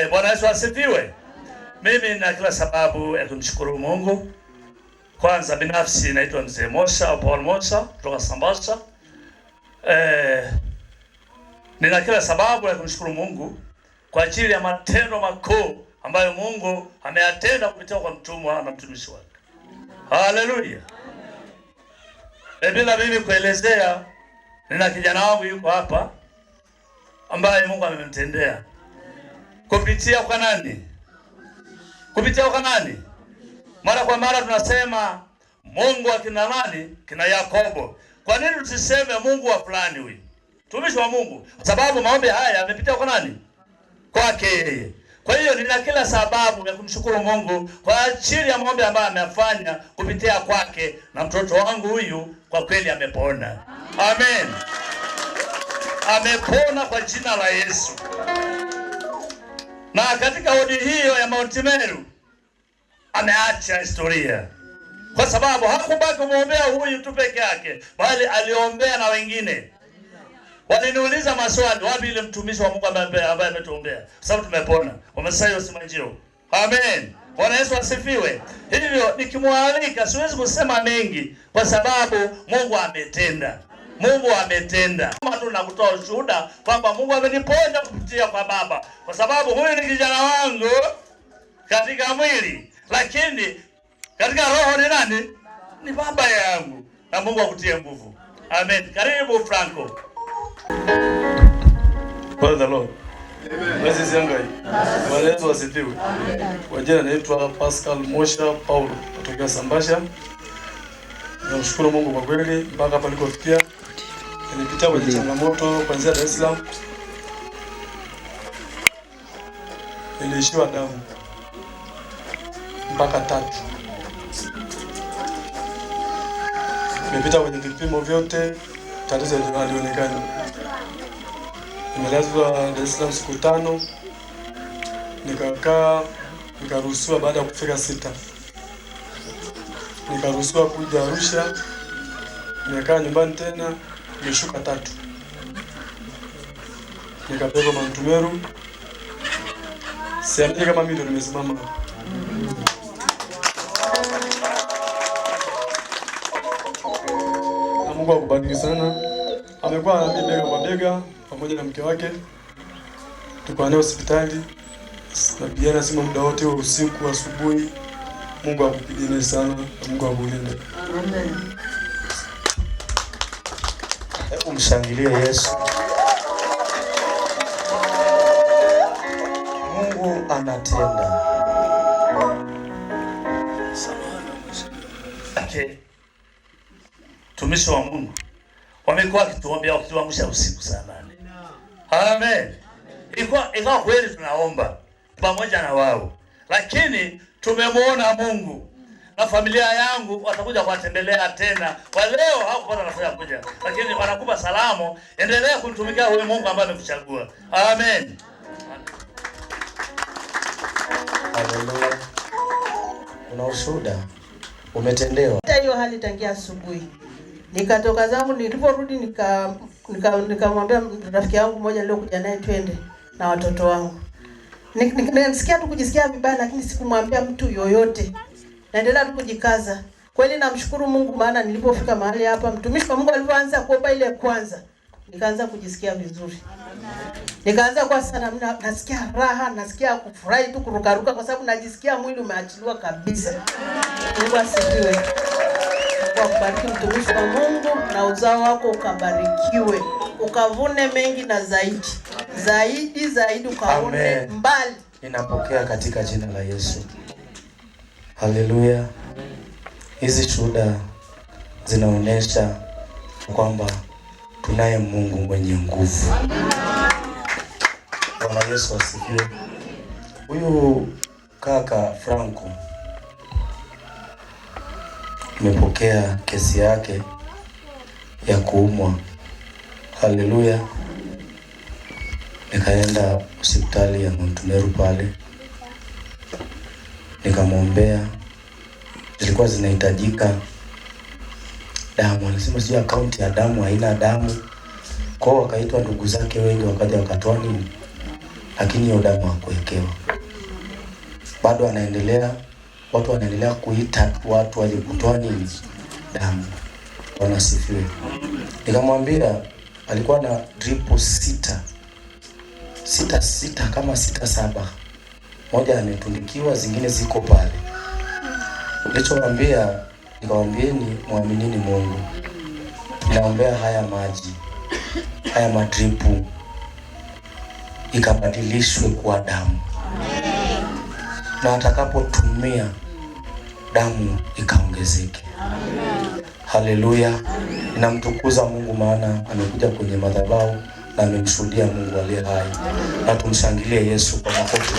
Bwana Yesu asifiwe. Mimi nina kila sababu ya kumshukuru Mungu. Kwanza binafsi naitwa Mzee Mosa au Paul Mosa kutoka Sambasa. Nina kila sababu ya kumshukuru Mungu kwa ajili ya matendo makuu ambayo Mungu ameyatenda kupitia kwa mtumwa na mtumishi wake. Haleluya. Bila mimi kuelezea, nina kijana wangu yuko hapa ambaye Mungu amemtendea. Kupitia kwa nani? Kupitia kwa nani? Mara kwa mara tunasema Mungu wa kina nani? Kina Yakobo. Kwa nini tusiseme Mungu wa fulani huyu? Tumishi wa Mungu. Sababu maombi haya yamepitia kwa nani? Kwake yeye. Kwa hiyo nina kila sababu ya kumshukuru Mungu kwa ajili ya maombi ambayo amefanya kupitia kwake, na mtoto wangu huyu kwa kweli amepona. Amen. Amepona kwa jina la Yesu. Na katika hodi hiyo ya Mount Meru ameacha historia, kwa sababu hakubaki kumwombea huyu tu peke yake, bali aliombea na wengine. Waliniuliza maswali, wapi ile mtumishi wa Mungu ambaye ametuombea? Sababu tumepona. Wamesayo simanjio. Amen. Bwana Yesu asifiwe. Hivyo nikimwalika siwezi kusema mengi kwa sababu Mungu ametenda. Mungu ametenda. Kama tu nakutoa ushuhuda kwamba Mungu ameniponya kupitia kwa baba, kwa sababu huyu ni kijana wangu katika mwili, lakini katika roho ni nani? Ni baba yangu. Na Mungu akutie nguvu. Amen. Karibu Franco. Praise the Lord. Amen. Praise His name. Bwana Yesu asifiwe. Kwa jina naitwa Pascal Mosha Paulo kutoka Sambasha. Namshukuru Mungu kwa kweli mpaka hapa nilipofikia. Nilipitia kwenye changamoto kuanzia Dar es Salaam. Nilishiwa damu mpaka 3. Nimepita kwenye vipimo vyote, tatizo halionekani. Nimelazwa Dar es Salaam siku 5. Nikakaa, nikaruhusiwa baada ya kufika 6. Nikaruhusiwa kuja Arusha. Nimekaa nyumbani tena, nimeshuka 3. Nikapelekwa Mount Meru. Siamini kama mimi ndo nimesimama. Na Mungu akubariki sana. Amekuwa anabeba kwa bega pamoja na mke wake. Tuko naye hospitali. Tunapigana simu muda wote, usiku, asubuhi. Mungu akupiganie sana, na Mungu akulinde. Amen. Hebu mshangilie Yesu. Mungu anatenda. Okay. Tumishi wa Mungu wamekuwa wakituombea wakituamsha usiku saa 8. Amen. Ikawa kweli tunaomba pamoja na wao, lakini tumemwona Mungu. Na familia yangu watakuja kuwatembelea tena. Kwa leo hawakupata nafasi ya kuja, lakini wanakupa salamu. Endelea kumtumikia huyu Mungu ambaye amekuchagua. Amen. Haleluya. Una ushuhuda umetendewa. Hata hiyo hali tangia asubuhi. Nikatoka zangu, niliporudi nikamwambia rafiki yangu mmoja niliokuja naye twende na watoto wangu. Nisikia tu kujisikia vibaya, lakini sikumwambia mtu yoyote. Naendelea tu kujikaza. Kweli namshukuru Mungu, maana nilipofika mahali hapa mtumishi wa Mungu alipoanza kuomba ile kwanza, nikaanza kujisikia vizuri. Nikaanza kwa sana nasikia raha, nasikia kufurahi tu, kurukaruka kwa sababu najisikia mwili umeachiliwa kabisa. Mungu asifiwe. Kwa kubariki mtumishi wa Mungu, na uzao wako ukabarikiwe. Ukavune mengi na zaidi. Zaidi ukavune mbali. Ninapokea katika jina la Yesu. Haleluya. Hizi shuhuda zinaonyesha kwamba tunaye Mungu mwenye nguvu. Bwana Yesu asifiwe. Huyu kaka Franco nimepokea kesi yake ya kuumwa. Haleluya. Nikaenda hospitali ya Mount Meru pale. Nikamwombea. Zilikuwa zinahitajika damu. Alisema sio akaunti ya damu, haina damu. Kwa wakaitwa ndugu zake wengi, wakaja wakatoa nini? lakini hiyo damu hakuwekewa. Bado anaendelea, watu wanaendelea kuita watu waje kutoa nini? Damu. Wanasifiwe. Nikamwambia alikuwa na drip sita kama 6-7. Moja ametundikiwa, zingine ziko pale. Nilichomwambia, nikamwambieni muaminini Mungu. Ninaombea haya maji, haya madripu ikabadilishwe kuwa damu. Na atakapotumia damu ikaongezeke. Haleluya. Ninamtukuza Mungu maana amekuja kwenye madhabahu na amemshuhudia Mungu aliye hai. Na tumshangilie Yesu kwa makofi.